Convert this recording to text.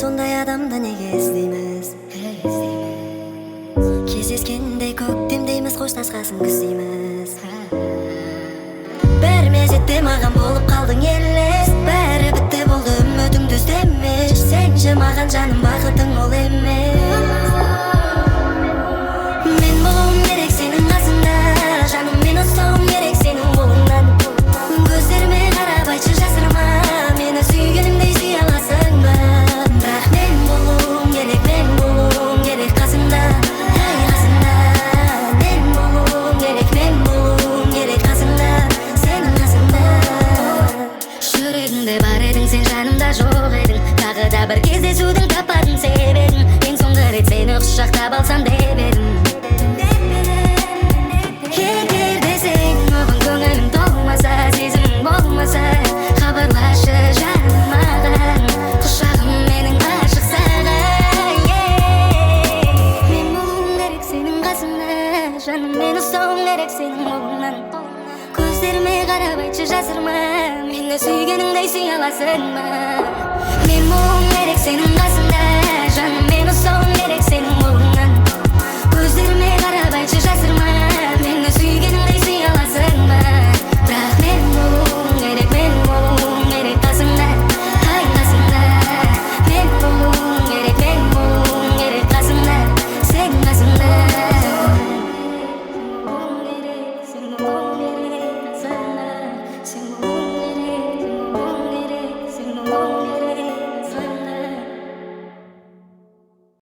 сондай адамды неге іздейміз? Кездескенде көктемдейміз, қоштасқасын күз дейміз. Бір мезетте маған болып қалдың елес, бәрі бітті болды үмітіңді үзбеш. Сен же маған жаным, бақытың ол емес. Мен болуым керек сенің қасыңда, жаным, мен ұстауым керек сенің қолыңнан. Көздеріме қарап айтшы жасырма, мені сүйгенімдей сүйе аласың ба? Бірақ мен болуым керек қасыңда, ай қасыңда. Мен болуым керек қасыңда, сенің қасыңда. Жүрегімде бар едің, сен жанымда жоқ едің. Тағы да бір кездесудің таппадың себебін. Ең соңғы рет сені құшақтап алсам деп едім. Егер де сенің оған көңілің толмаса, сезімің болмаса, хабарлашы жаным маған, құшағым менің ашық саған. Мен болуым керек сенің қасыңда, жаным, мен ұстауым керек сенің қолыңнан. Көздеріме қарап айтшы жасырма, мені сүйгеніңдей сүйе аласың ба? Мен болуым керек сенің қасыңда, жаным.